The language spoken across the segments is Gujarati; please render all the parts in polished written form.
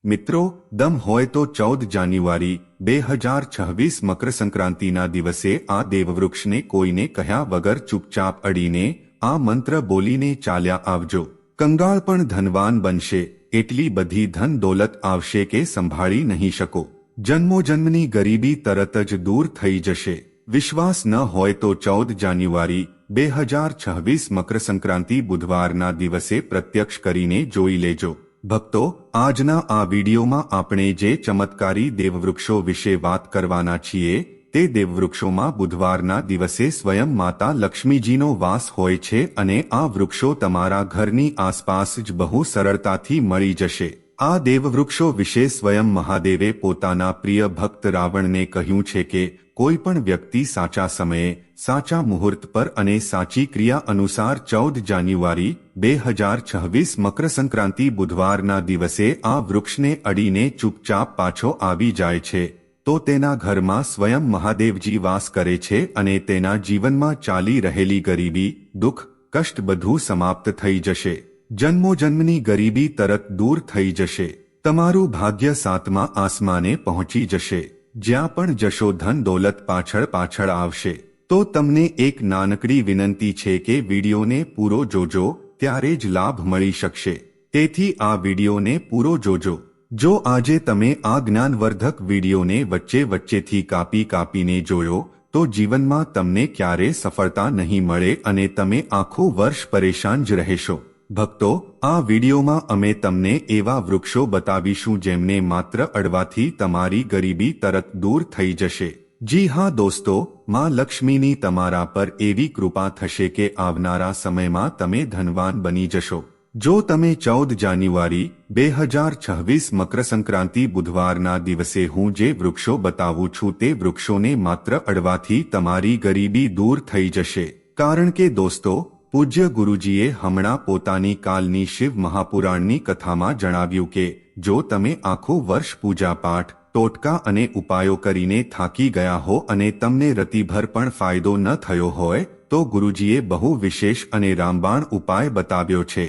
મિત્રો, દમ હોય તો 14 જાન્યુઆરી 2026 મકર સંક્રાંતિના દિવસે આ દેવવૃક્ષને કોઈને કહ્યા વગર ચૂપચાપ અડીને આ મંત્ર બોલીને ચાલ્યા આવજો. કંગાળ પણ ધનવાન બનશે, એટલી બધી ધન દોલત આવશે કે સંભાળી નહીં શકો. જન્મોજન્મની ગરીબી તરત જ દૂર થઈ જશે. વિશ્વાસ ન હોય તો 14 જાન્યુઆરી 2026 મકર સંક્રાંતિ બુધવારના દિવસે પ્રત્યક્ષ કરીને જોઈ લેજો. ભક્તો, આજના આ વિડીયોમાં આપણે જે ચમત્કારી દેવવૃક્ષો વિશે વાત કરવાના છીએ તે દેવવૃક્ષોમાં બુધવારના દિવસે સ્વયં માતા લક્ષ્મીજીનો વાસ હોય છે અને આ વૃક્ષો તમારા ઘરની આસપાસ જ બહુ સરળતાથી મળી જશે. આ દેવવૃક્ષો વિશે સ્વયં મહાદેવે પોતાના પ્રિય ભક્ત રાવણને કહ્યું છે કે કોઈ પણ વ્યક્તિ સાચા સમયે, સાચા મુહૂર્ત પર અને સાચી ક્રિયા અનુસાર 14 જાન્યુઆરી 2026 મકર સંક્રાંતિ બુધવારના દિવસે આ વૃક્ષને અડીને ચૂપચાપ પાછો આવી જાય છે તો તેના ઘરમાં સ્વયં મહાદેવજી વાસ કરે છે અને તેના જીવનમાં ચાલી રહેલી ગરીબી, દુઃખ, કષ્ટ બધું સમાપ્ત થઈ જશે. જન્મોજન્મની ગરીબી તરત દૂર થઈ જશે. તમારું ભાગ્ય 7મા આસમાને પહોંચી જશે. જ્યાં પણ જશો ધન દોલત પાછળ આવશે. તો તમને એક નાનકડી વિનંતી છે કે વિડીયોને પૂરો જોજો, ત્યારે જ લાભ મળી શકશે. તેથી આ વિડીયોને પૂરો જોજો. જો આજે તમે આ જ્ઞાનવર્ધક વિડીયોને વચ્ચેથી કાપીને જોયો તો જીવનમાં તમને ક્યારે સફળતા નહીં મળે અને તમે આખું વર્ષ પરેશાન જ રહેશો. ભક્તો, આ વિડીયોમાં અમે તમને એવા વૃક્ષો બતાવીશું જેમને માત્ર અડવાથી તમારી ગરીબી તરત દૂર થઈ જશે. જી હા દોસ્તો, માં લક્ષ્મીની તમારા પર એવી કૃપા થશે કે આવનારા સમયમાં તમે ધનવાન બની જશો. જો તમે 14 જાન્યુઆરી 2026 મકર સંક્રાંતિ બુધવારના દિવસે હું જે વૃક્ષો બતાવું છું તે વૃક્ષોને માત્ર અડવાથી તમારી ગરીબી દૂર થઈ જશે. કારણ કે દોસ્તો, પૂજ્ય ગુરુજીએ હમણાં પોતાની કાલની શિવ મહાપુરાણની કથામાં જણાવ્યું કે જો તમે આખું વર્ષ પૂજાપાઠ, ટોટકા અને ઉપાયો કરીને થાકી ગયા હો અને તમને રતિભર પણ ફાયદો ન થયો હોય તો ગુરુજીએ બહુ વિશેષ અને રામબાણ ઉપાય બતાવ્યો છે.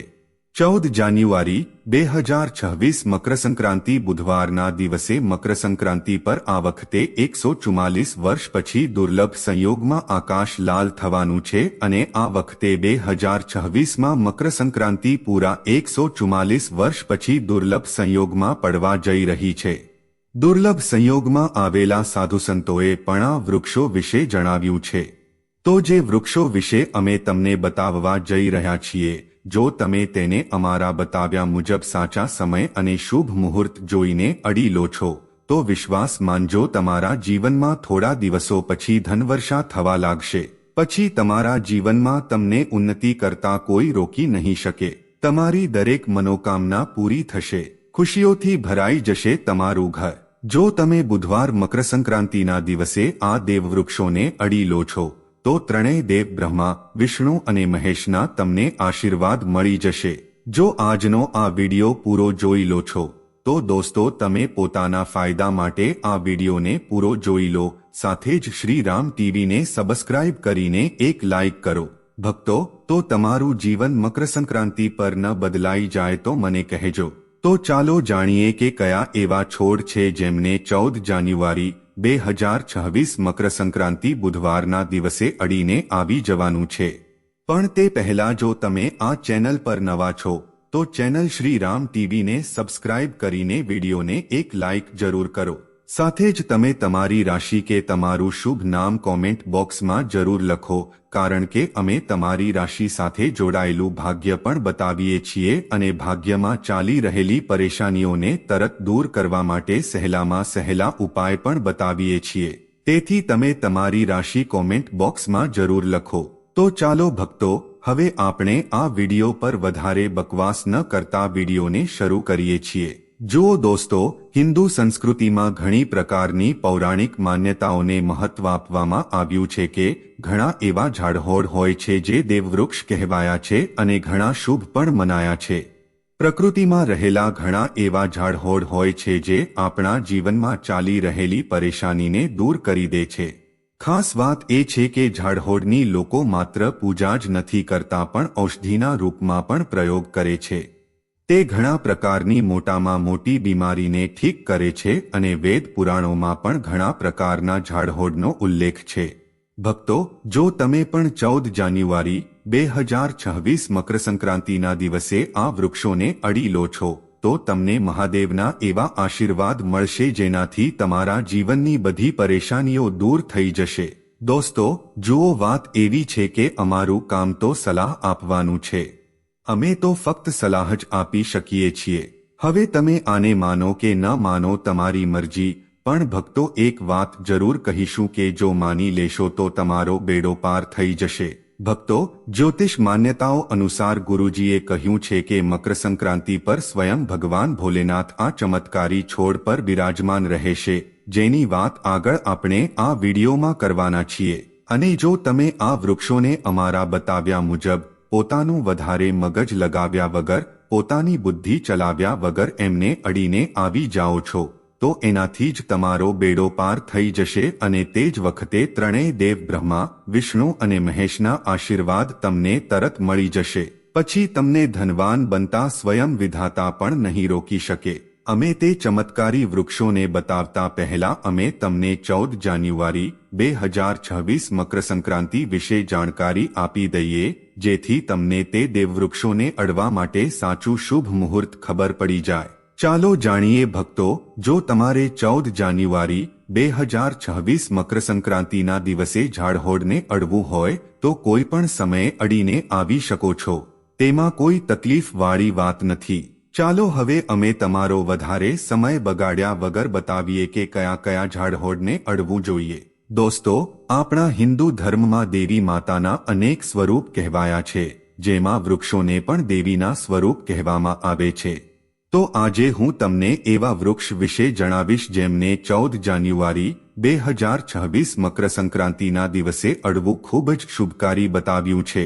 14 જાન્યુઆરી 2026 મકર સંક્રાંતિ બુધવારના દિવસે મકર સંક્રાંતિ પર આ વખતે 144 વર્ષ પછી દુર્લભ સંયોગમાં આકાશ લાલ થવાનું છે અને આ વખતે 2026માં મકર સંક્રાંતિ પૂરા 144 વર્ષ પછી દુર્લભ સંયોગમાં પડવા જઈ રહી છે. દુર્લભ સંયોગમાં આવેલા સાધુસંતોએ પણ આ વૃક્ષો વિશે જણાવ્યું છે. તો જે વૃક્ષો વિશે અમે તમને બતાવવા જઈ રહ્યા છીએ, જો તમે તેને અમારા બતાવ્યા મુજબ સાચા સમય અને શુભ મુહૂર્ત જોઈને અડી લો છો તો વિશ્વાસ માનજો તમારા જીવનમાં થોડા દિવસો પછી ધનવર્ષા થવા લાગશે. પછી તમારા જીવનમાં તમને ઉન્નતિ કરતા કોઈ રોકી નહીં શકે. તમારી દરેક મનોકામના પૂરી થશે. ખુશીઓથી ભરાઈ જશે તમારું ઘર. જો તમે બુધવાર મકર સંક્રાંતિના દિવસે આ દેવવૃક્ષોને અડી લો છો તો ત્રણેય દેવ બ્રહ્મા, વિષ્ણુ અને મહેશના તમને આશીર્વાદ મળી જશે. જો આજનો આ વિડીયો પૂરો જોઈ લો છો તો દોસ્તો તમે પોતાના ફાયદા માટે આ વિડીયોને પૂરો જોઈ લો. સાથે જ શ્રી રામ ટીવીને સબસ્ક્રાઇબ કરીને એક લાઇક કરો. ભક્તો, તો તમારું જીવન મકર સંક્રાંતિ પર ન બદલાઈ જાય તો મને કહેજો. તો ચાલો જાણીએ કે કયા એવા છોડ છે જેમને 14 જાન્યુઆરી 2026 મકર સંક્રાંતિ બુધવારના દિવસે અડીને આવી જવાનું છે. પણ તે પહેલા જો તમે આ ચેનલ પર નવા છો તો ચેનલ શ્રી રામ ટીવીને સબસ્ક્રાઇબ કરીને વિડીયોને એક લાઇક જરૂર કરો. સાથે જ તમે તમારી રાશિ કે તમારું શુભ નામ કોમેન્ટ બોક્સમાં જરૂર લખો, કારણ કે અમે તમારી રાશિ સાથે જોડાયેલું ભાગ્ય પણ બતાવીએ છીએ અને ભાગ્યમાં ચાલી રહેલી પરેશાનીઓને તરત દૂર કરવા માટે સહેલામાં સહેલા ઉપાય પણ બતાવીએ છીએ. તેથી તમે તમારી રાશિ કોમેન્ટ બોક્સમાં જરૂર લખો. તો ચાલો ભક્તો, હવે આપણે આ વિડીયો પર વધારે બકવાસ ન કરતા વિડીયોને શરૂ કરીએ છીએ. જુઓ દોસ્તો, હિન્દુ સંસ્કૃતિમાં ઘણી પ્રકારની પૌરાણિક માન્યતાઓને મહત્વ આપવામાં આવ્યું છે કે ઘણા એવા ઝાડહોડ હોય છે જે દેવવૃક્ષ કહેવાયા છે અને ઘણા શુભ પણ મનાયા છે. પ્રકૃતિમાં રહેલા ઘણા એવા ઝાડહોડ હોય છે જે આપણા જીવનમાં ચાલી રહેલી પરેશાનીને દૂર કરી દે છે. ખાસ વાત એ છે કે ઝાડહોડની લોકો માત્ર પૂજા જ નથી કરતા પણ ઔષધિના રૂપમાં પણ પ્રયોગ કરે છે. તે ઘણા પ્રકારની મોટામાં મોટી બીમારીને ઠીક કરે છે અને વેદ પુરાણોમાં પણ ઘણા પ્રકારના ઝાડહોડનો ઉલ્લેખ છે. ભક્તો, જો તમે પણ 14 જાન્યુઆરી 2026 મકરસંક્રાંતિના દિવસે આ વૃક્ષોને અડી લો છો તો તમને મહાદેવના એવા આશીર્વાદ મળશે જેનાથી તમારા જીવનની બધી પરેશાનીઓ દૂર થઈ જશે. દોસ્તો, જુઓ, વાત એવી છે કે અમારું કામ તો સલાહ આપવાનું છે. અમે તો ફક્ત સલાહ જ આપી શકીએ છીએ. હવે તમે આને માનો કે ન માનો તમારી મરજી, પણ ભક્તો, એક વાત જરૂર કહીશું કે જો માની લેશો તો તમારો બેડો પાર થઈ જશે. ભક્તો, જ્યોતિષ માન્યતાઓ અનુસાર ગુરુજીએ કહ્યું છે કે મકરસંક્રાંતિ પર સ્વયં ભગવાન ભોલેનાથ આ ચમત્કારી છોડ પર બિરાજમાન રહેશે, જેની વાત આગળ આપણે આ વિડીયોમાં કરવાના છીએ. અને જો તમે આ વૃક્ષોને અમારા બતાવ્યા મુજબ પોતાનું વધારે મગજ લગાવ્યા વગર, પોતાની બુદ્ધિ ચલાવ્યા વગર એમને અડીને આવી જાઓ છો તો એનાથી જ તમારો બેડો પાર થઈ જશે અને તે જ વખતે ત્રણેય દેવ બ્રહ્મા, વિષ્ણુ અને મહેશના આશીર્વાદ તમને તરત મળી જશે. પછી તમને ધનવાન બનતા સ્વયં વિધાતા પણ નહીં રોકી શકે. અમે તે ચમત્કારી વૃક્ષોને બતાવતા પહેલા અમે તમને 14 જાન્યુઆરી 2026 મકરસંક્રાંતિ વિશે જાણકારી આપી દઈએ, જેથી તમને તે દેવવૃક્ષોને અડવા માટે સાચું શુભ મુહૂર્ત ખબર પડી જાય. ચાલો જાણીએ ભક્તો, જો તમારે 14 જાન્યુઆરી 2026 મકરસંક્રાંતિના દિવસે ઝાડહોડને અડવું હોય તો કોઈ પણ સમયે અડીને આવી શકો છો. તેમાં કોઈ તકલીફવાળી વાત નથી. ચાલો હવે અમે તમારો વધારે સમય બગાડ્યા વગર બતાવીએ કે કયા કયા ઝાડહોડને અડવું જોઈએ. દોસ્તો, આપણા હિન્દુ ધર્મમાં દેવી માતાના અનેક સ્વરૂપ કહેવાયા છે, જેમાં વૃક્ષોને પણ દેવીના સ્વરૂપ કહેવામાં આવે છે. તો આજે હું તમને એવા વૃક્ષ વિશે જણાવીશ જેમને 14 જાન્યુઆરી 2026 મકરસંક્રાંતિના દિવસે અડવું ખૂબ જ શુભકારી બતાવ્યું છે.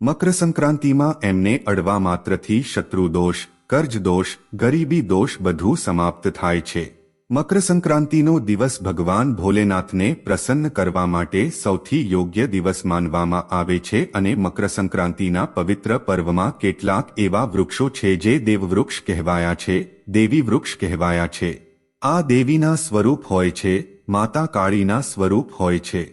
મકરસંક્રાંતિમાં એમને અડવા માત્રથી શત્રુદોષ, કર્જદોષ, ગરીબી દોષ બધું સમાપ્ત થાય છે. મકરસંક્રાંતિનો દિવસ ભગવાન ભોલેનાથને પ્રસન્ન કરવા માટે સૌથી યોગ્ય દિવસ માનવામાં આવે છે અને મકરસંક્રાંતિના પવિત્ર પર્વમાં કેટલાક એવા વૃક્ષો છે જે દેવવૃક્ષ કહેવાયા છે, દેવી વૃક્ષ કહેવાયા છે. આ દેવીના સ્વરૂપ હોય છે, માતા કાળીના સ્વરૂપ હોય છે.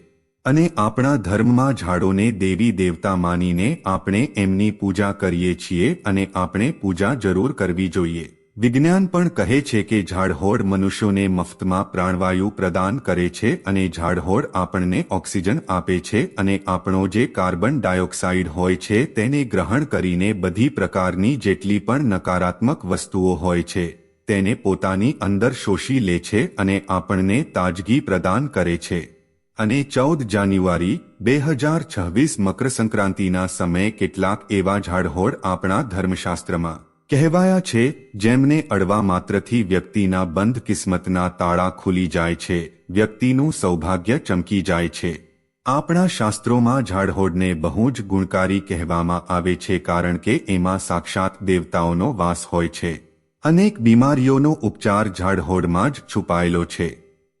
અને આપણા ધર્મમાં ઝાડોને દેવી દેવતા માનીને આપણે એમની પૂજા કરીએ છીએ અને આપણે પૂજા જરૂર કરવી જોઈએ. વિજ્ઞાન પણ કહે છે કે ઝાડહોડ મનુષ્યોને મફતમાં પ્રાણવાયુ પ્રદાન કરે છે અને ઝાડહોડ આપણને ઓક્સિજન આપે છે અને આપણો જે કાર્બન ડાયોક્સાઇડ હોય છે તેને ગ્રહણ કરીને બધી પ્રકારની જેટલી પણ નકારાત્મક વસ્તુઓ હોય છે તેને પોતાની અંદર શોષી લે છે અને આપણને તાજગી પ્રદાન કરે છે. અને 14 જાન્યુઆરી 2026 મકરસંક્રાંતિના સમયે કેટલાક એવા ઝાડહોડ આપણા ધર્મશાસ્ત્રમાં કહેવાયા છે જેમને અડવા માત્રથી વ્યક્તિના બંધ કિસ્મતના તાળા ખુલી જાય છે, વ્યક્તિનું સૌભાગ્ય ચમકી જાય છે. આપણા શાસ્ત્રોમાં ઝાડહોડને બહુ જ ગુણકારી કહેવામાં આવે છે કારણ કે એમાં સાક્ષાત દેવતાઓનો વાસ હોય છે. અનેક બીમારીઓનો ઉપચાર ઝાડહોડમાં જ છુપાયેલો છે.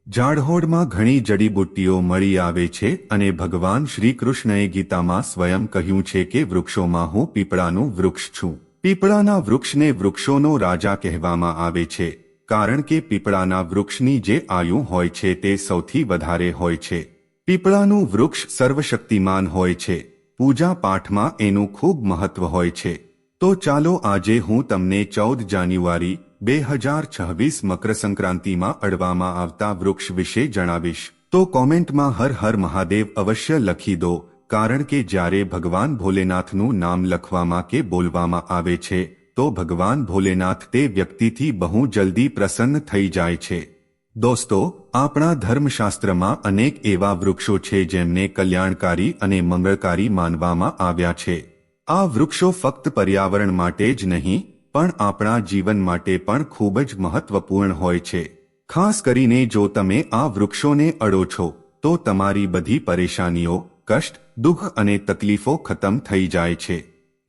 ઝાડહોડમાં ઘણી જડીબુટ્ટીઓ મળી આવે છે અને ભગવાન શ્રી કૃષ્ણએ ગીતામાં સ્વયં કહ્યું છે કે વૃક્ષોમાં હું પીપળાનું વૃક્ષ છું. પીપળાના વૃક્ષને વૃક્ષોનો રાજા કહેવામાં આવે છે કારણ કે પીપળાના વૃક્ષની જે આયુ હોય છે તે સૌથી વધારે હોય છે. પીપળાનું વૃક્ષ સર્વશક્તિમાન હોય છે. પૂજા પાઠમાં એનું ખૂબ મહત્વ હોય છે. તો ચાલો આજે હું તમને 14 જાન્યુઆરી 2026 મકરસંક્રાંતિમાં અડવામાં આવતા વૃક્ષ વિશે જણાવીશ. તો કોમેન્ટમાં હર હર મહાદેવ અવશ્ય લખી દો, કારણ કે જ્યારે ભગવાન ભોલેનાથનું નામ લખવામાં કે બોલવામાં આવે છે તો ભગવાન ભોલેનાથ તે વ્યક્તિથી બહુ જલ્દી પ્રસન્ન થઈ જાય છે. દોસ્તો, આપણા ધર્મશાસ્ત્રમાં અનેક એવા વૃક્ષો છે જેમને કલ્યાણકારી અને મંગળકારી માનવામાં આવ્યા છે. આ વૃક્ષો ફક્ત પર્યાવરણ માટે જ નહીં પણ આપણા જીવન માટે પણ ખૂબ જ મહત્વપૂર્ણ હોય છે. ખાસ કરીને જો તમે આ વૃક્ષોને અડો છો તો તમારી બધી પરેશાનીઓ, કષ્ટ, દુઃખ અને તકલીફો ખતમ થઈ જાય છે.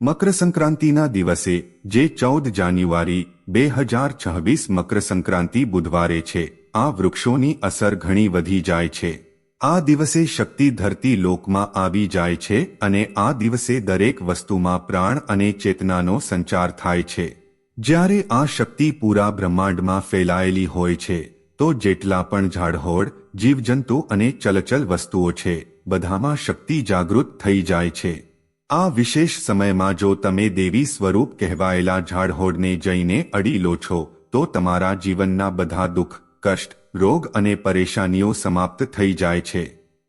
મકરસંક્રાંતિના દિવસે જે 14 જાન્યુઆરી 2026 મકરસંક્રાંતિ બુધવારે છે, આ વૃક્ષોની અસર ઘણી વધી જાય છે. આ દિવસે શક્તિ ધરતી લોકમાં આવી જાય છે અને આ દિવસે દરેક વસ્તુમાં પ્રાણ અને ચેતનાનો સંચાર થાય છે. જ્યારે આ શક્તિ પૂરા બ્રહ્માંડમાં ફેલાયેલી હોય છે તો જેટલા પણ ઝાડહોડ, જીવજંતુ અને ચલચલ વસ્તુઓ છે બધામાં શક્તિ જાગૃત થઈ જાય છે। આ વિશેષ સમયમાં જો તમે દેવી સ્વરૂપ કહેવાયેલા ઝાડહોડને જઈને અડી લો છો તો તમારા જીવનના બધા દુઃખ, કષ્ટ, રોગ અને પરેશાનીઓ સમાપ્ત થઈ જાય છે।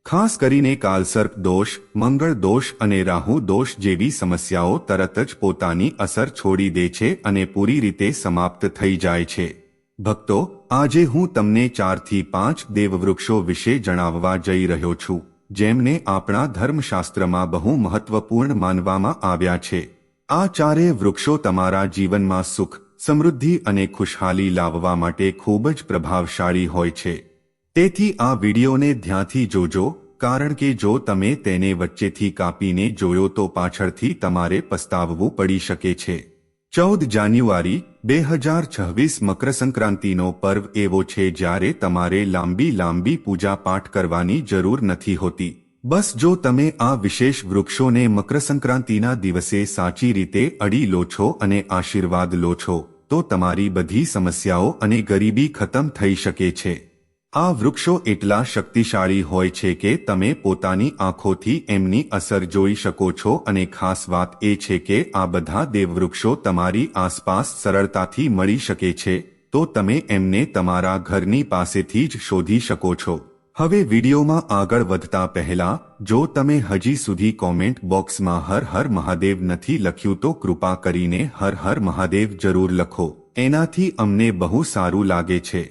ખાસ કરીને કાલસર્પ દોષ, મંગળ દોષ અને રાહુ દોષ જેવી સમસ્યાઓ તરત જ પોતાની અસર છોડી દે છે અને પૂરી રીતે સમાપ્ત થઈ જાય છે। ભક્તો, આજે હું તમને 4 થી 5 દેવવૃક્ષો વિશે જણાવવા જઈ રહ્યો છું જેમને આપણા ધર્મશાસ્ત્રમાં બહુ મહત્વપૂર્ણ માનવામાં આવ્યા છે। આ ચારેય વૃક્ષો તમારા જીવનમાં સુખ, સમૃદ્ધિ અને ખુશહાલી લાવવા માટે ખૂબ જ પ્રભાવશાળી હોય છે। તેથી આ વિડીયોને ધ્યાનથી જોજો, કારણ કે જો તમે તેને વચ્ચેથી કાપીને જોયો તો પાછળથી તમારે પસ્તાવવું પડી શકે છે। 14 જાન્યુઆરી 2026 મકરસંક્રાંતિનો પર્વ એવો છે જ્યારે તમારે લાંબી પૂજા પાઠ કરવાની જરૂર નથી હોતી। બસ જો તમે આ વિશેષ વૃક્ષોને મકરસંક્રાંતિના દિવસે સાચી રીતે અડી લો છો અને આશીર્વાદ લો છો તો તમારી બધી સમસ્યાઓ અને ગરીબી ખતમ થઈ શકે છે। આ વૃક્ષો એટલા શક્તિશાળી હોય છે કે તમે પોતાની આંખોથી એમની અસર જોઈ શકો છો અને ખાસ વાત એ છે કે આ બધા દેવવૃક્ષો તમારી આસપાસ સરળતાથી મળી શકે છે, તો તમે એમને તમારા ઘરની પાસેથી જ શોધી શકો છો। હવે વિડીયોમાં આગળ વધતા પહેલા જો તમે હજી સુધી કોમેન્ટ બોક્સમાં હર હર મહાદેવ નથી લખ્યું તો કૃપા કરીને હર હર મહાદેવ જરૂર લખો, એનાથી અમને બહુ સારું લાગે છે।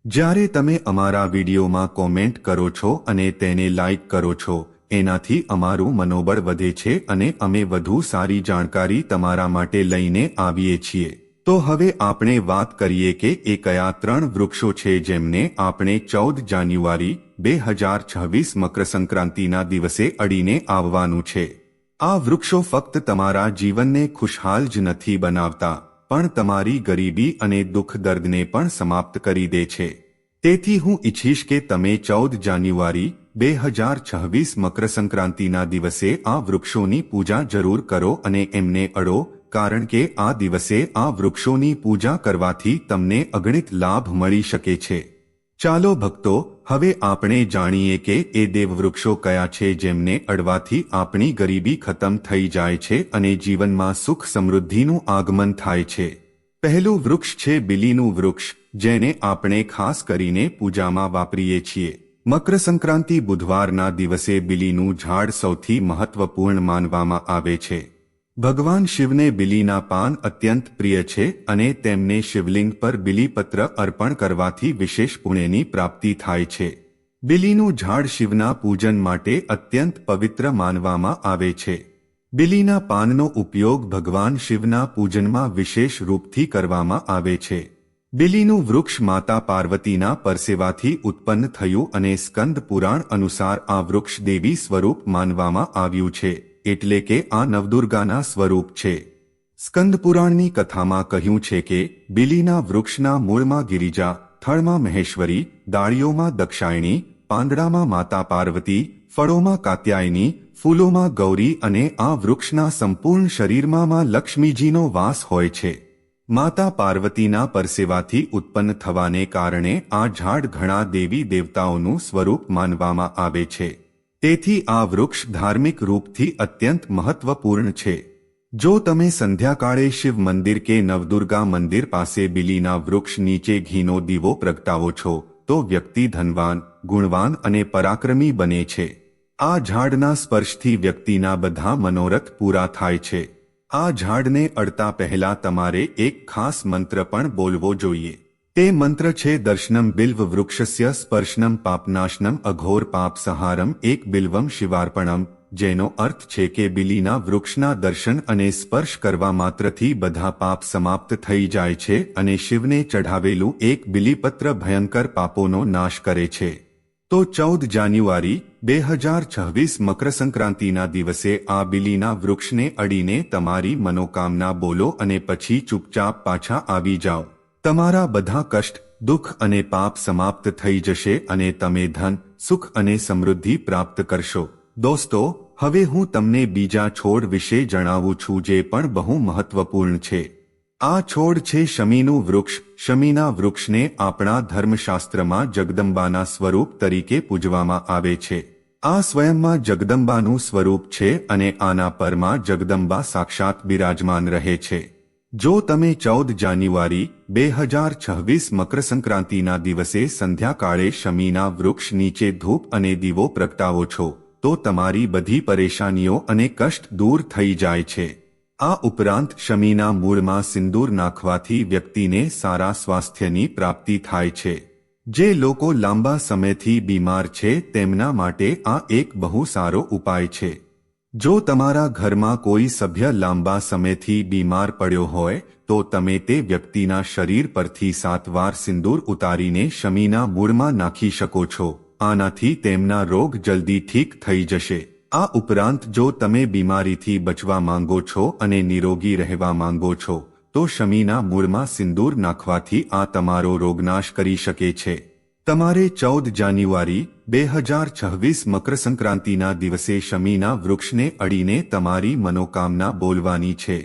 જ્યારે તમે અમારા વિડીયોમાં કોમેન્ટ કરો છો અને તેને લાઇક કરો છો એનાથી અમારું મનોબળ વધે છે અને અમે વધુ સારી જાણકારી તમારા માટે લઈને આવીએ છીએ। તો હવે આપણે વાત કરીએ કે એ કયા 3 વૃક્ષો છે જેમને આપણે 14 જાન્યુઆરી 2026 મકરસંક્રાંતિના દિવસે અડીને આવવાનું છે। આ વૃક્ષો ફક્ત તમારા જીવનને ખુશહાલ જ નથી બનાવતા પણ તમારી ગરીબી અને દુઃખ દર્દને પણ સમાપ્ત કરી દે છે। તેથી હું ઈચ્છીશ કે તમે 14 જાન્યુઆરી 2026 મકરસંક્રાંતિના દિવસે આ વૃક્ષોની પૂજા જરૂર કરો અને એમને અડો, કારણ કે આ દિવસે આ વૃક્ષોની પૂજા કરવાથી તમને અગણિત લાભ મળી શકે છે। ચાલો ભક્તો, હવે આપણે જાણીએ કે એ દેવવૃક્ષો કયા છે જેમને અડવાથી આપણી ગરીબી ખતમ થઈ જાય છે અને જીવનમાં સુખ સમૃદ્ધિનું આગમન થાય છે। પહેલું વૃક્ષ છે બીલીનું વૃક્ષ, જેને આપણે ખાસ કરીને પૂજામાં વાપરીએ છીએ। મકરસંક્રાંતિ બુધવારના દિવસે બીલીનું ઝાડ સૌથી મહત્વપૂર્ણ માનવામાં આવે છે। ભગવાન શિવને બીલીના પાન અત્યંત પ્રિય છે અને તેમને શિવલિંગ પર બીલીપત્ર અર્પણ કરવાથી વિશેષ પુણ્યની પ્રાપ્તિ થાય છે। બીલીનું ઝાડ શિવના પૂજન માટે અત્યંત પવિત્ર માનવામાં આવે છે। બીલીના પાનનો ઉપયોગ ભગવાન શિવના પૂજનમાં વિશેષ રૂપથી કરવામાં આવે છે। બીલીનું વૃક્ષ માતા પાર્વતીના પરસેવાથી ઉત્પન્ન થયું અને સ્કંદ પુરાણ અનુસાર આ વૃક્ષ દેવી સ્વરૂપ માનવામાં આવ્યું છે, એટલે કે આ નવદુર્ગાના સ્વરૂપ છે। સ્કંદ પુરાણની કથામાં કહ્યું છે કે બીલીના વૃક્ષના મૂળમાં ગિરિજા, થળમાં મહેશ્વરી, ડાળીઓમાં દક્ષાયણી, પાંદડામાં માતા પાર્વતી, ફળોમાં કાત્યાયની, ફૂલોમાં ગૌરી અને આ વૃક્ષના સંપૂર્ણ શરીરમાં માં લક્ષ્મીજીનો વાસ હોય છે। માતા પાર્વતીના પરસેવાથી ઉત્પન્ન થવાને કારણે આ ઝાડ ઘણા દેવી દેવતાઓનું સ્વરૂપ માનવામાં આવે છે। તેથી આ વૃક્ષ ધાર્મિક રૂપથી અત્યંત મહત્વપૂર્ણ છે। જો તમે સંધ્યાકાળે શિવ મંદિર કે નવદુર્ગા મંદિર પાસે બીલીના વૃક્ષ નીચે ઘીનો દીવો પ્રગટાવો છો તો વ્યક્તિ ધનવાન, ગુણવાન અને પરાક્રમી બને છે। આ ઝાડના સ્પર્શથી વ્યક્તિના બધા મનોરથ પૂરા થાય છે। આ ઝાડને અડતા પહેલા તમારે એક ખાસ મંત્ર પણ બોલવો જોઈએ। તે મંત્ર છે દર્શનમ બિલ્વ વૃક્ષસ્ય સ્પર્શનમ પાપનાશનમ અઘોર પાપ સંહારમ એક બિલ્વમ શિવાર્પણમ, જેનો અર્થ છે કે બીલીના વૃક્ષના દર્શન અને સ્પર્શ કરવા માત્રથી બધા પાપ સમાપ્ત થઈ જાય છે અને શિવને ચઢાવેલું એક બીલીપત્ર ભયંકર પાપોનો નાશ કરે છે। તો 14 જાન્યુઆરી 2026 મકરસંક્રાંતિના દિવસે આ બીલીના વૃક્ષને અડીને તમારી મનોકામના બોલો અને પછી ચૂપચાપ પાછા આવી જાઓ। તમારા બધા કષ્ટ, દુઃખ અને પાપ સમાપ્ત થઈ જશે અને તમે ધન, સુખ અને સમૃદ્ધિ પ્રાપ્ત કરશો। દોસ્તો, હવે હું તમને બીજા છોડ વિશે જણાવું છું જે પણ બહુ મહત્વપૂર્ણ છે। આ છોડ છે શમીનું વૃક્ષ. શમીના વૃક્ષને આપણા ધર્મશાસ્ત્રમાં જગદંબાના સ્વરૂપ તરીકે પૂજવામાં આવે છે. આ સ્વયંમાં જગદંબાનું સ્વરૂપ છે અને આના પરમાં જગદંબા સાક્ષાત બિરાજમાન રહે છે. જો તમે 14 જાન્યુઆરી 2026 મકરસંક્રાંતિના દિવસે સંધ્યાકાળે શમીના વૃક્ષ નીચે ધૂપ અને દીવો પ્રગટાવો છો તો તમારી બધી પરેશાનીઓ અને કષ્ટ દૂર થઈ જાય છે. આ ઉપરાંત શમીના મૂળમાં સિંદૂર નાખવાથી વ્યક્તિને સારા સ્વાસ્થ્યની પ્રાપ્તિ થાય છે. જે લોકો લાંબા સમયથી બીમાર છે તેમના માટે આ એક બહુ સારો ઉપાય છે. જો તમારા ઘરમાં કોઈ સભ્ય લાંબા સમયથી બીમાર પડ્યો હોય તો તમે તે વ્યક્તિના શરીર પરથી 7 વાર સિંદૂર ઉતારીને શમીના મૂળમાં નાખી શકો છો. આનાથી તેમના રોગ જલ્દી ઠીક થઈ જશે. આ ઉપરાંત જો તમે બીમારીથી બચવા માંગો છો અને નિરોગી રહેવા માંગો છો તો શમીના મૂળમાં સિંદૂર નાખવાથી આ તમારો રોગનાશ કરી શકે છે. તમારે 14 જાન્યુઆરી 2026 મકરસંક્રાંતિના દિવસે શમીના વૃક્ષને અડીને તમારી મનોકામના બોલવાની છે.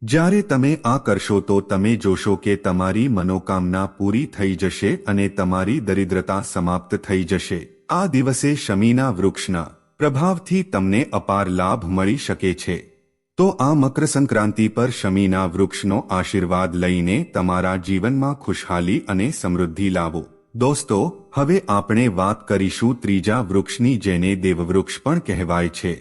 જ્યારે તમે આ કરશો તો તમે જોશો કે તમારી મનોકામના પૂરી થઈ જશે અને તમારી દરિદ્રતા સમાપ્ત થઈ જશે. આ દિવસે શમીના વૃક્ષના પ્રભાવથી તમને અપાર લાભ મળી શકે છે. તો આ મકરસંક્રાંતિ પર શમીના વૃક્ષનો આશીર્વાદ લઈને તમારા જીવનમાં ખુશહાલી અને સમૃદ્ધિ લાવો. દોસ્તો, હવે આપણે વાત કરીશું ત્રીજા વૃક્ષની, જેને દેવવૃક્ષ પણ કહેવાય છે.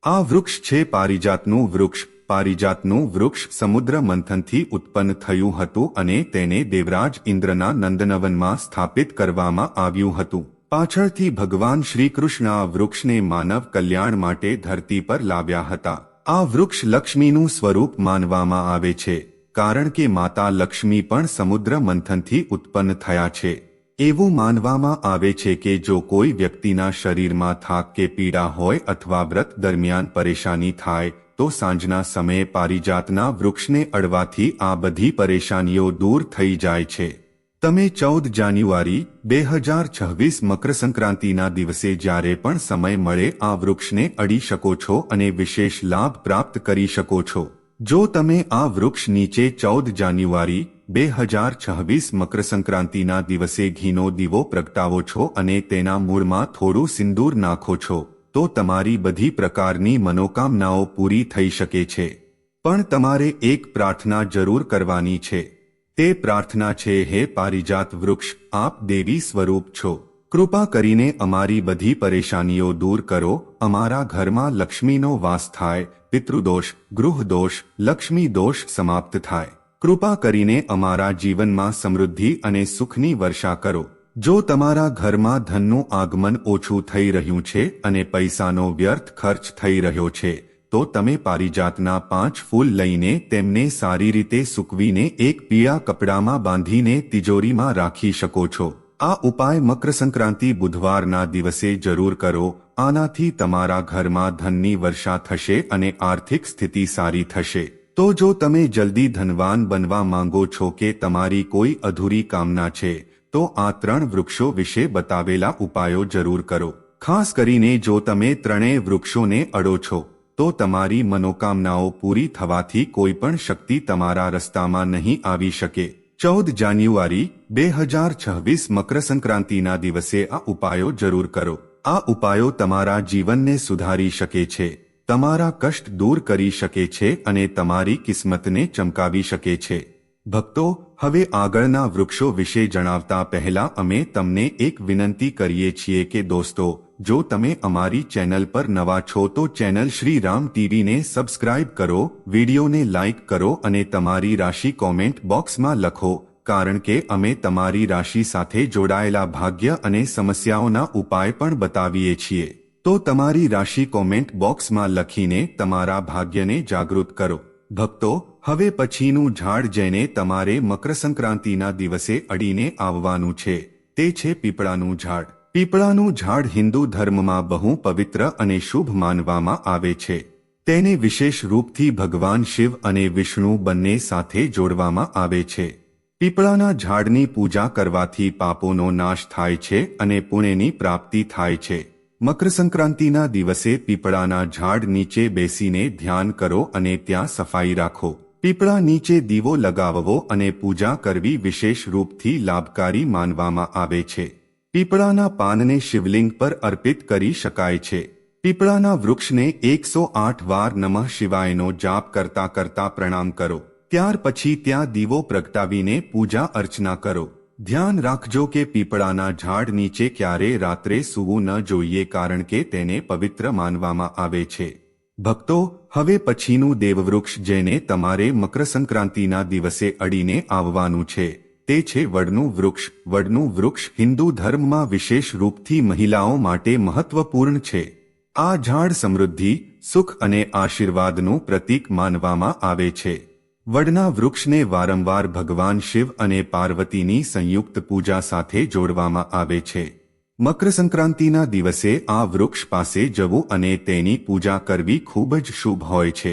આ વૃક્ષ છે પારિજાતનું વૃક્ષ. પારિજાતનું વૃક્ષ સમુદ્ર મંથનથી ઉત્પન્ન થયું હતું અને તેને દેવરાજ ઇન્દ્રના નંદનવનમાં સ્થાપિત કરવામાં આવ્યું હતું. પાછળથી ભગવાન શ્રીકૃષ્ણ આ વૃક્ષને માનવ કલ્યાણ માટે ધરતી પર લાવ્યા હતા. આ વૃક્ષ લક્ષ્મીનું સ્વરૂપ માનવામાં આવે છે કારણ કે માતા લક્ષ્મી પણ સમુદ્ર મંથનથી ઉત્પન્ન થયા છે. એવું માનવામાં આવે છે કે જો કોઈ વ્યક્તિના શરીરમાં થાક કે પીડા હોય અથવા વ્રત દરમિયાન પરેશાની થાય તો સાંજના સમયે પારિજાતના વૃક્ષને અડવાથી આ બધી પરેશાનીઓ દૂર થઈ જાય છે. તમે 14 જાન્યુઆરી 2026 મકરસંક્રાંતિના દિવસે જ્યારે પણ સમય મળે આ વૃક્ષને અડી શકો છો અને વિશેષ લાભ પ્રાપ્ત કરી શકો છો. જો તમે આ વૃક્ષ નીચે 14 જાન્યુઆરી 2026 મકરસંક્રાંતિના દિવસે ઘીનો દીવો પ્રગટાવો છો અને તેના મૂળમાં થોડું સિંદૂર નાખો છો તો તમારી બધી પ્રકારની મનોકામનાઓ પૂરી થઈ શકે છે. પણ તમારે એક પ્રાર્થના જરૂર કરવાની છે. તે પ્રાર્થના છે, હે પારિજાત વૃક્ષ, આપ દેવી સ્વરૂપ છો. કૃપા કરીને અમારી બધી પરેશાનીઓ દૂર કરો. અમારા ઘરમાં લક્ષ્મીનો વાસ થાય, પિતૃદોષ, ગૃહદોષ, લક્ષ્મી દોષ સમાપ્ત થાય. કૃપા કરીને અમારા જીવનમાં સમૃદ્ધિ અને સુખની વર્ષા કરો. જો તમારા ઘરમાં ધનનું આગમન ઓછું થઈ રહ્યું છે અને પૈસાનો વ્યર્થ ખર્ચ થઈ રહ્યો છે તો તમે પારિજાતના 5 ફૂલ લઈને તેમને સારી રીતે સૂકવીને એક પીળા કપડામાં બાંધીને તિજોરીમાં રાખી શકો છો. આ ઉપાય મકરસંક્રાંતિ બુધવારના દિવસે જરૂર કરો. આનાથી તમારા ઘરમાં ધનની વર્ષા થશે અને આર્થિક સ્થિતિ સારી થશે. તો જો તમે જલ્દી ધનવાન બનવા માંગો છો કે તમારી કોઈ અધૂરી કામના છે તો આ 3 વૃક્ષો વિશે બતાવેલા ઉપાયો જરૂર કરો. ખાસ કરીને જો તમે 3 વૃક્ષોને અડો છો તો તમારી મનોકામનાઓ પૂરી થવાથી કોઈ પણ શક્તિ તમારા રસ્તામાં નહીં આવી શકે. 14 જાન્યુઆરી 2026 મકરસંક્રાંતિના દિવસે આ ઉપાયો જરૂર કરો. આ ઉપાયો તમારા જીવનને સુધારી શકે છે, તમારા કષ્ટ દૂર કરી શકે છે અને તમારી કિસ્મતને ચમકાવી શકે છે. ભક્તો, હવે આગળના વૃક્ષો વિશે જણાવતા પહેલા અમે તમને એક વિનંતી કરીએ છીએ કે દોસ્તો, જો તમે અમારી ચેનલ પર નવા છો તો ચેનલ શ્રી રામ ટીવીને સબસ્ક્રાઇબ કરો, વિડીયોને લાઇક કરો અને તમારી રાશિ કોમેન્ટ બોક્સમાં લખો, કારણ કે અમે તમારી રાશિ સાથે જોડાયેલા ભાગ્ય અને સમસ્યાઓના ઉપાય પણ બતાવીએ છીએ. તો તમારી રાશિ કોમેન્ટ બોક્સમાં લખીને તમારા ભાગ્યને જાગૃત કરો. ભક્તો, હવે પછીનું ઝાડ જેને તમારે મકરસંક્રાંતિના દિવસે અડીને આવવાનું છે તે છે પીપળાનું ઝાડ. પીપળાનું ઝાડ હિન્દુ ધર્મમાં બહુ પવિત્ર અને શુભ માનવામાં આવે છે. તેને વિશેષ રૂપથી ભગવાન શિવ અને વિષ્ણુ બંને સાથે જોડવામાં આવે છે. પીપળાના ઝાડની પૂજા કરવાથી પાપોનો નાશ થાય છે અને પુણ્યની પ્રાપ્તિ થાય છે. મકરસંક્રાંતિના દિવસે પીપળાના ઝાડ નીચે બેસીને ધ્યાન કરો અને ત્યાં સફાઈ રાખો. પીપળા નીચે દીવો લગાવવો અને પૂજા કરવી વિશેષ રૂપથી લાભકારી માનવામાં આવે છે. પીપળાના પાનને શિવલિંગ પર અર્પિત કરી શકાય છે. પીપળાના વૃક્ષને 108 વાર નમઃ શિવાયનો જાપ કરતા કરતા પ્રણામ કરો. ત્યાર પછી ત્યાં દીવો પ્રગટાવીને પૂજા અર્ચના કરો. ધ્યાન રાખજો કે પીપળાના ઝાડ નીચે ક્યારેય રાત્રે સૂવું ન જોઈએ, કારણ કે તેને પવિત્ર માનવામાં આવે છે. ભક્તો, હવે પછીનું દેવવૃક્ષ જેને તમારે મકરસંક્રાંતિના દિવસે અડીને આવવાનું છે તે છે વડનું વૃક્ષ. વડનું વૃક્ષ હિન્દુ ધર્મમાં વિશેષ રૂપથી મહિલાઓ માટે મહત્વપૂર્ણ છે. આ ઝાડ સમૃદ્ધિ, સુખ અને આશીર્વાદનું પ્રતીક માનવામાં આવે છે. વડના વૃક્ષને વારંવાર ભગવાન શિવ અને પાર્વતીની સંયુક્ત પૂજા સાથે જોડવામાં આવે છે. મકરસંક્રાંતિના દિવસે આ વૃક્ષ પાસે જવું અને તેની પૂજા કરવી ખૂબ જ શુભ હોય છે.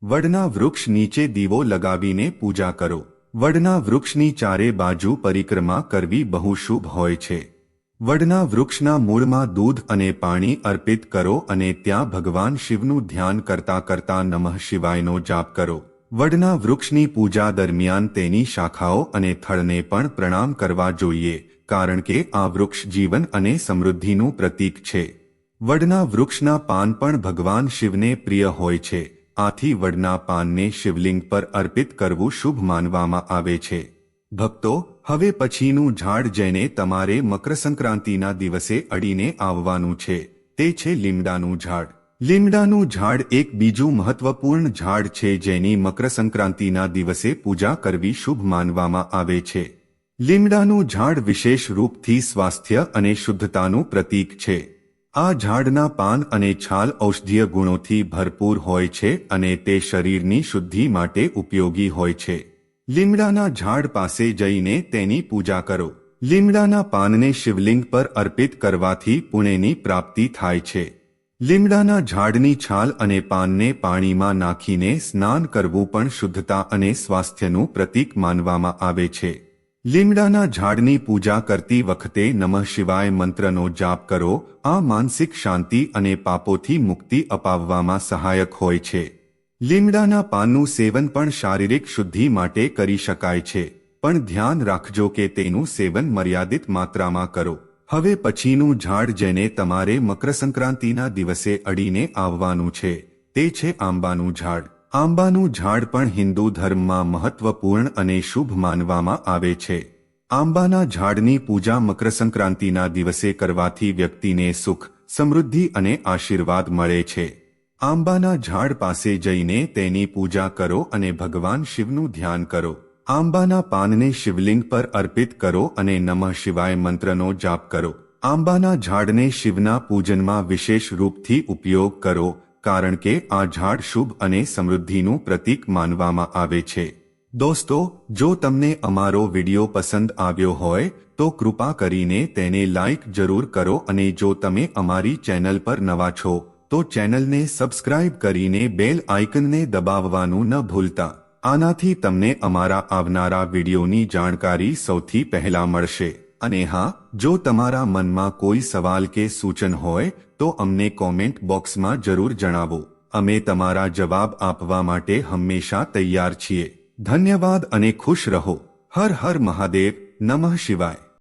વડના વૃક્ષ નીચે દીવો લગાવીને પૂજા કરો. વડના વૃક્ષની ચારે બાજુ પરિક્રમા કરવી બહુ શુભ હોય છે. વડના વૃક્ષના મૂળમાં દૂધ અને પાણી અર્પિત કરો અને ત્યાં ભગવાન શિવનું ધ્યાન કરતા કરતા નમઃ શિવાયનો જાપ કરો. વડના વૃક્ષની પૂજા દરમિયાન તેની શાખાઓ અને થડને પણ પ્રણામ કરવા જોઈએ, કારણ કે આ વૃક્ષ જીવન અને સમૃદ્ધિનું પ્રતીક છે. વડના વૃક્ષના પાન પણ ભગવાન શિવને પ્રિય હોય છે. આથી વડના પાનને શિવલિંગ પર અર્પિત કરવું શુભ માનવામાં આવે છે. ભક્તો, હવે પછીનું ઝાડ જેને તમારે મકરસંક્રાંતિના દિવસે અડીને આવવાનું છે તે છે લીમડાનું ઝાડ. લીમડાનું ઝાડ એક બીજું મહત્વપૂર્ણ ઝાડ છે જેની મકરસંક્રાંતિના દિવસે પૂજા કરવી શુભ માનવામાં આવે છે. લીમડાનું ઝાડ વિશેષ રૂપથી સ્વાસ્થ્ય અને શુદ્ધતાનું પ્રતીક છે. આ ઝાડના પાન અને છાલ ઔષધીય ગુણોથી ભરપૂર હોય છે અને તે શરીરની શુદ્ધિ માટે ઉપયોગી હોય છે. લીમડાના ઝાડ પાસે જઈને તેની પૂજા કરો. લીમડાના પાનને શિવલિંગ પર અર્પિત કરવાથી પુણ્યની પ્રાપ્તિ થાય છે. લીમડાના ઝાડની છાલ અને પાનને પાણીમાં નાખીને સ્નાન કરવું પણ શુદ્ધતા અને સ્વાસ્થ્યનું પ્રતીક માનવામાં આવે છે. લીમડાના ઝાડની પૂજા કરતી વખતે નમઃ શિવાય મંત્રનો જાપ કરો. આ માનસિક શાંતિ અને પાપોથી મુક્તિ અપાવવામાં સહાયક હોય છે. લીમડાના પાનનું સેવન પણ શારીરિક શુદ્ધિ માટે કરી શકાય છે, પણ ધ્યાન રાખજો કે તેનું સેવન મર્યાદિત માત્રામાં કરો. હવે પછીનું ઝાડ જેને તમારે મકરસંક્રાંતિના દિવસે અડીને આવવાનું છે તે છે આંબાનું ઝાડ. આંબાનું ઝાડ પણ હિન્દુ ધર્મમાં મહત્વપૂર્ણ અને શુભ માનવામાં આવે છે. આંબાના ઝાડની પૂજા મકરસંક્રાંતિના દિવસે કરવાથી વ્યક્તિને સુખ, સમૃદ્ધિ અને આશીર્વાદ મળે છે. આંબાના ઝાડ પાસે જઈને તેની પૂજા કરો અને ભગવાન શિવનું ધ્યાન કરો. આંબાના પાનને શિવલિંગ પર અર્પિત કરો અને નમઃ શિવાય મંત્રનો જાપ કરો. આંબાના ઝાડને શિવના પૂજનમાં વિશેષ રૂપથી ઉપયોગ કરો, કારણ કે આ ઝાડ શુભ અને સમૃદ્ધિનું પ્રતીક માનવામાં આવે છે. દોસ્તો, જો તમને અમારો વિડિયો પસંદ આવ્યો હોય તો કૃપા કરીને તેને લાઈક જરૂર કરો અને જો તમે અમારી ચેનલ પર નવા છો તો ચેનલને સબસ્ક્રાઇબ કરીને બેલ આઇકનને દબાવવાનું ન ભૂલતા. આનાથી તમને અમારા આવનારા વિડિયોની જાણકારી સૌથી પહેલા મળશે. અને હા, જો તમારા મનમાં કોઈ સવાલ કે સૂચન હોય તો અમને કોમેન્ટ બોક્સમાં જરૂર જણાવો. અમે તમારા જવાબ આપવા માટે હંમેશા તૈયાર છીએ. ધન્યવાદ અને ખુશ રહો. હર હર મહાદેવ. નમઃ શિવાય.